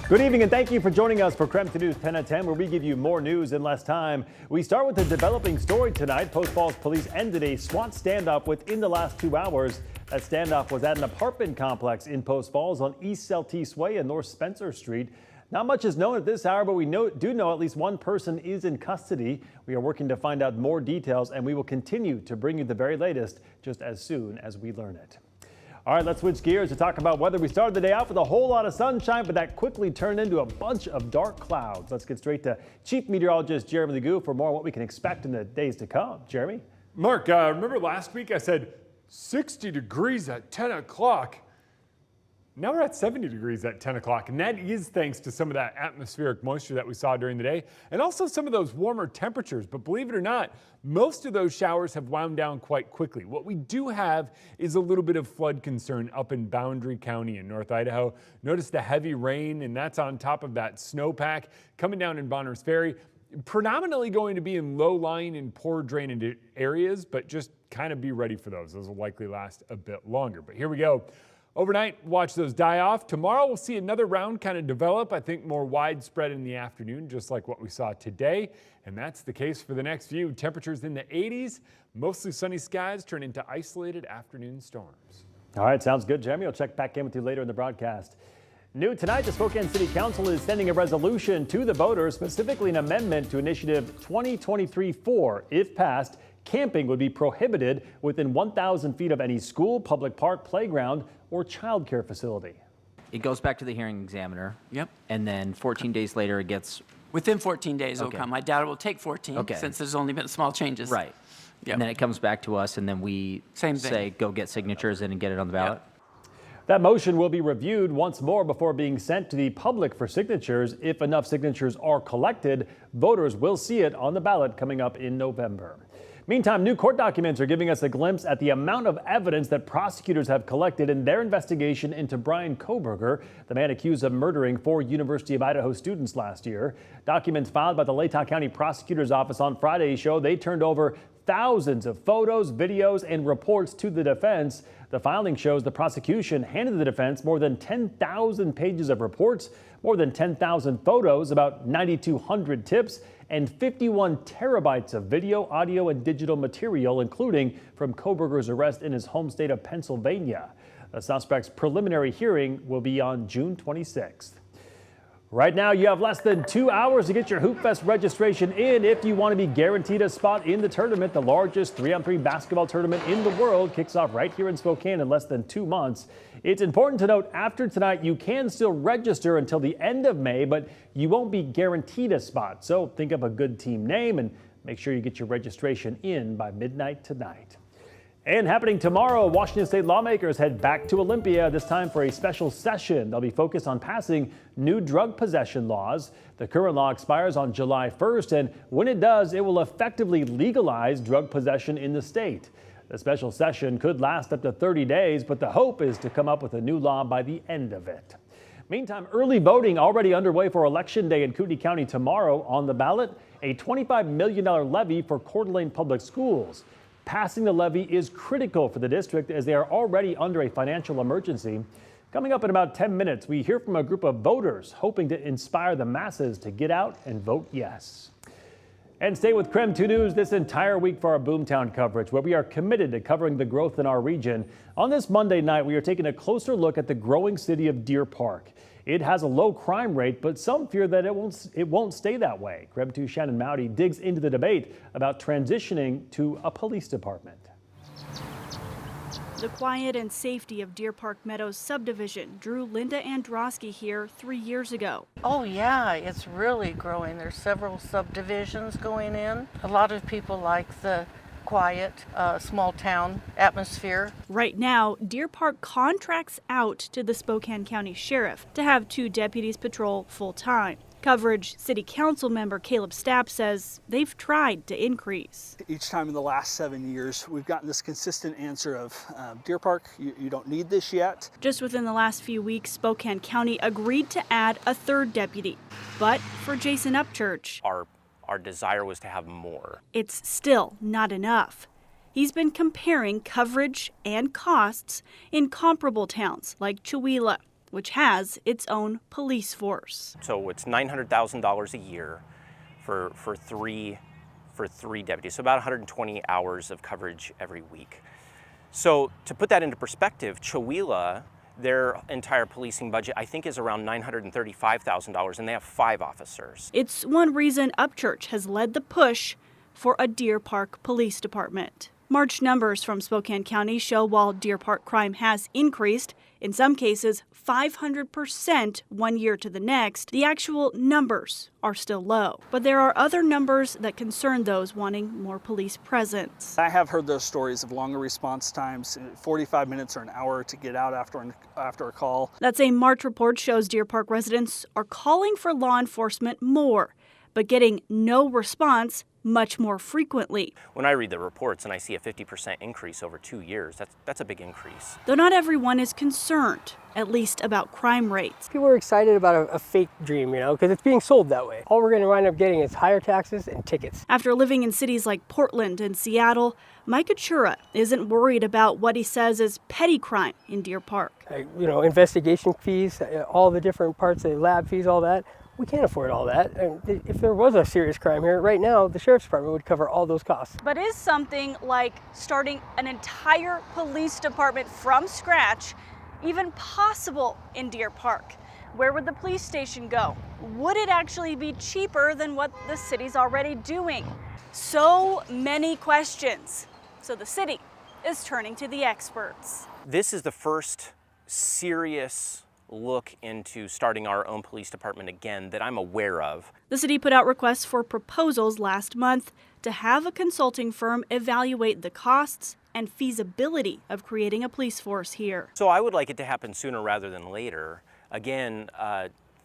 Good evening and thank you for joining us for KREM News 10 at 10, where we give you more news in less time. We start with a developing story tonight. Post Falls police ended a SWAT standoff within the last 2 hours. That standoff was at an apartment complex in Post Falls on East Celtice Way and North Spencer Street. Not much is known at this hour, but we do know at least one person is in custody. We are working to find out more details, and we will continue to bring you the very latest just as soon as we learn it. All right, let's switch gears to talk about weather. We started the day out with a whole lot of sunshine, but that quickly turned into a bunch of dark clouds. Let's get straight to Chief Meteorologist Jeremy Legoo for more on what we can expect in the days to come. Jeremy? Mark, remember last week I said 60 degrees at 10 o'clock? Now we're at 70 degrees at 10 o'clock, and that is thanks to some of that atmospheric moisture that we saw during the day, and also some of those warmer temperatures. But believe it or not, most of those showers have wound down quite quickly. What we do have is a little bit of flood concern up in Boundary County in North Idaho. Notice the heavy rain, and that's on top of that snowpack coming down in Bonners Ferry. Predominantly going to be in low-lying and poor drainage areas, but just kind of be ready for those. Those will likely last a bit longer. But here we go. Overnight, watch those die off. Tomorrow, we'll see another round kind of develop, I think more widespread in the afternoon, just like what we saw today. And that's the case for the next few. Temperatures in the 80s, mostly sunny skies turn into isolated afternoon storms. All right, sounds good, Jeremy. I'll check back in with you later in the broadcast. New tonight, the Spokane City Council is sending a resolution to the voters, specifically an amendment to Initiative 2023-4. If passed, camping would be prohibited within 1,000 feet of any school, public park, playground, or child care facility. It goes back to the hearing examiner. Yep. And then 14 days later, it gets... Within 14 days it'll Okay. come. I doubt it will take 14 Okay. since there's only been small changes. Right. Yep. And then it comes back to us, and then we Same thing. say, go get signatures in and get it on the ballot. That motion will be reviewed once more before being sent to the public for signatures. If enough signatures are collected, voters will see it on the ballot coming up in November. Meantime, new court documents are giving us a glimpse at the amount of evidence that prosecutors have collected in their investigation into Brian Kohberger, the man accused of murdering 4 University of Idaho students last year. Documents filed by the Latah County Prosecutor's Office on Friday show they turned over thousands of photos, videos, and reports to the defense. The filing shows the prosecution handed the defense more than 10,000 pages of reports, more than 10,000 photos, about 9,200 tips, and 51 terabytes of video, audio, and digital material, including from Kohberger's arrest in his home state of Pennsylvania. The suspect's preliminary hearing will be on June 26th. Right now, you have less than 2 hours to get your Hoopfest registration in if you want to be guaranteed a spot in the tournament. The largest 3-on-3 basketball tournament in the world kicks off right here in Spokane in less than 2 months. It's important to note after tonight, you can still register until the end of May, but you won't be guaranteed a spot. So think of a good team name and make sure you get your registration in by midnight tonight. And happening tomorrow, Washington state lawmakers head back to Olympia, this time for a special session. They'll be focused on passing new drug possession laws. The current law expires on July 1st, and when it does, it will effectively legalize drug possession in the state. The special session could last up to 30 days, but the hope is to come up with a new law by the end of it. Meantime, early voting already underway for Election Day in Kootenai County tomorrow. On the ballot, a $25 million levy for Coeur d'Alene Public Schools. Passing the levy is critical for the district as they are already under a financial emergency. Coming up in about 10 minutes, we hear from a group of voters hoping to inspire the masses to get out and vote yes. And stay with KREM 2 News this entire week for our Boomtown coverage, where we are committed to covering the growth in our region. On this Monday night, we are taking a closer look at the growing city of Deer Park. It has a low crime rate, but some fear that it won't stay that way. KREM 2 Shannon Mowdy digs into the debate about transitioning to a police department. The quiet and safety of Deer Park Meadows subdivision drew Linda Androsky here 3 years ago. Oh yeah, it's really growing. There's several subdivisions going in. A lot of people like the quiet, small town atmosphere. Right now, Deer Park contracts out to the Spokane County Sheriff to have 2 deputies patrol full-time. Coverage City Council member Caleb Stapp says they've tried to increase. Each time in the last 7 years, we've gotten this consistent answer of Deer Park, you don't need this yet. Just within the last few weeks, Spokane County agreed to add a 3rd deputy. But for Jason Upchurch, our desire was to have more. It's still not enough. He's been comparing coverage and costs in comparable towns like Chewelah. which has its own police force. So it's $900,000 a year for three deputies, so about 120 hours of coverage every week. So to put that into perspective, Chewelah, their entire policing budget, I think, is around $935,000, and they have 5 officers. It's one reason Upchurch has led the push for a Deer Park Police Department. March numbers from Spokane County show while Deer Park crime has increased, in some cases 500% one year to the next, the actual numbers are still low. But there are other numbers that concern those wanting more police presence. I have heard those stories of longer response times, 45 minutes or an hour to get out after a call. That same March report shows Deer Park residents are calling for law enforcement more, but getting no response much more frequently. When I read the reports and I see a 50% increase over 2 years, that's a big increase. Though not everyone is concerned, at least about crime rates. People are excited about a fake dream, because it's being sold that way. All we're going to wind up getting is higher taxes and tickets. After living in cities like Portland and Seattle, Mike Achura isn't worried about what he says is petty crime in Deer Park. Investigation fees, all the different parts of the lab fees, all that. We can't afford all that. If there was a serious crime here, right now, the Sheriff's Department would cover all those costs. But is something like starting an entire police department from scratch even possible in Deer Park? Where would the police station go? Would it actually be cheaper than what the city's already doing? So many questions. So the city is turning to the experts. This is the first serious look into starting our own police department again that I'm aware of. The city put out requests for proposals last month to have a consulting firm evaluate the costs and feasibility of creating a police force here. So I would like it to happen sooner rather than later. Again,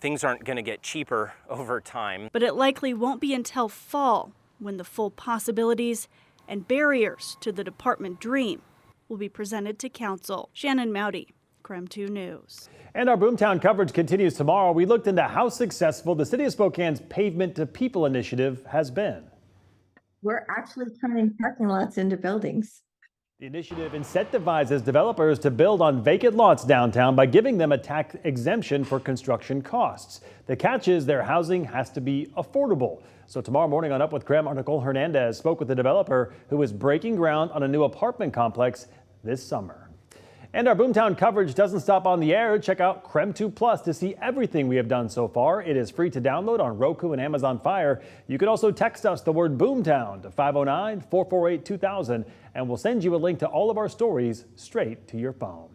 things aren't going to get cheaper over time. But it likely won't be until fall when the full possibilities and barriers to the department dream will be presented to council. Shannon Mowdy, KREM 2 News. And our Boomtown coverage continues tomorrow. We looked into how successful the City of Spokane's Pavement to People initiative has been. We're actually turning parking lots into buildings. The initiative incentivizes developers to build on vacant lots downtown by giving them a tax exemption for construction costs. The catch is their housing has to be affordable. So tomorrow morning on Up with KREM, our Nicole Hernandez spoke with the developer who is breaking ground on a new apartment complex this summer. And our Boomtown coverage doesn't stop on the air. Check out KREM 2 Plus to see everything we have done so far. It is free to download on Roku and Amazon Fire. You can also text us the word Boomtown to 509-448-2000, and we'll send you a link to all of our stories straight to your phone.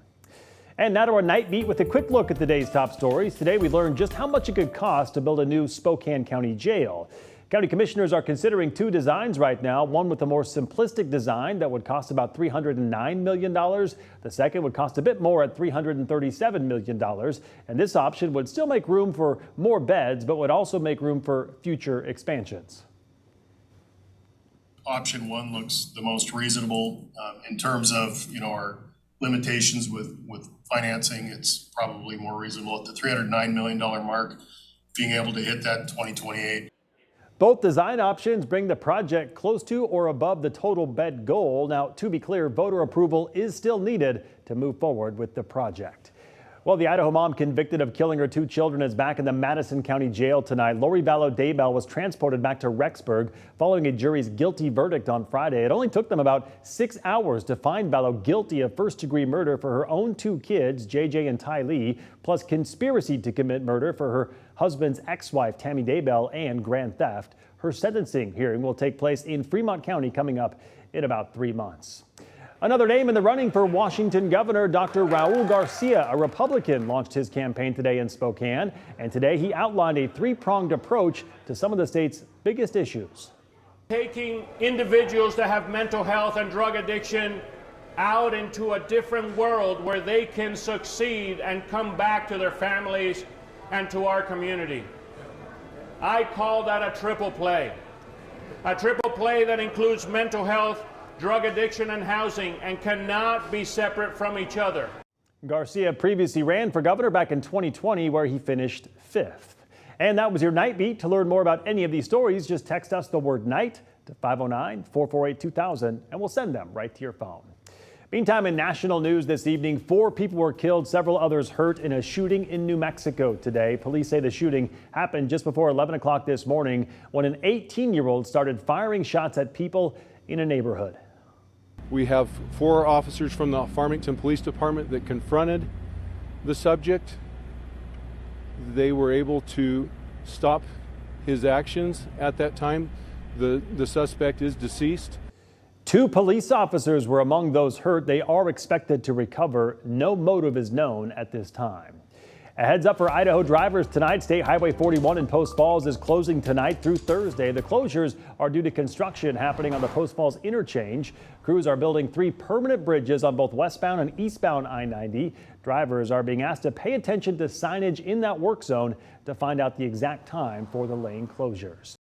And now to our Night Beat with a quick look at today's top stories. Today we learned just how much it could cost to build a new Spokane County jail. County commissioners are considering 2 designs right now, one with a more simplistic design that would cost about $309 million. The second would cost a bit more at $337 million. And this option would still make room for more beds, but would also make room for future expansions. Option 1 looks the most reasonable in terms of our limitations with financing. It's probably more reasonable at the $309 million mark, being able to hit that in 2028. Both design options bring the project close to or above the total bed goal. Now, to be clear, voter approval is still needed to move forward with the project. Well, the Idaho mom convicted of killing her 2 children is back in the Madison County Jail tonight. Lori Vallow-Daybell was transported back to Rexburg following a jury's guilty verdict on Friday. It only took them about 6 hours to find Vallow guilty of first-degree murder for her own 2 kids, JJ and Ty Lee, plus conspiracy to commit murder for her husband's ex-wife, Tammy Daybell, and grand theft. Her sentencing hearing will take place in Fremont County coming up in about 3 months. Another name in the running for Washington Governor, Dr. Raul Garcia, a Republican, launched his campaign today in Spokane. And today he outlined a 3-pronged approach to some of the state's biggest issues. Taking individuals that have mental health and drug addiction out into a different world where they can succeed and come back to their families and to our community. I call that a triple play. A triple play that includes mental health, drug addiction, and housing, and cannot be separate from each other. Garcia previously ran for governor back in 2020, where he finished 5th. And that was your Night Beat. To learn more about any of these stories, just text us the word night to 509-448-2000, and we'll send them right to your phone. Meantime, in national news this evening, 4 people were killed, several others hurt in a shooting in New Mexico today. Police say the shooting happened just before 11 o'clock this morning when an 18-year-old started firing shots at people in a neighborhood. We have 4 officers from the Farmington Police Department that confronted the subject. They were able to stop his actions at that time. The suspect is deceased. 2 police officers were among those hurt. They are expected to recover. No motive is known at this time. A heads up for Idaho drivers tonight. State Highway 41 in Post Falls is closing tonight through Thursday. The closures are due to construction happening on the Post Falls interchange. Crews are building 3 permanent bridges on both westbound and eastbound I-90. Drivers are being asked to pay attention to signage in that work zone to find out the exact time for the lane closures.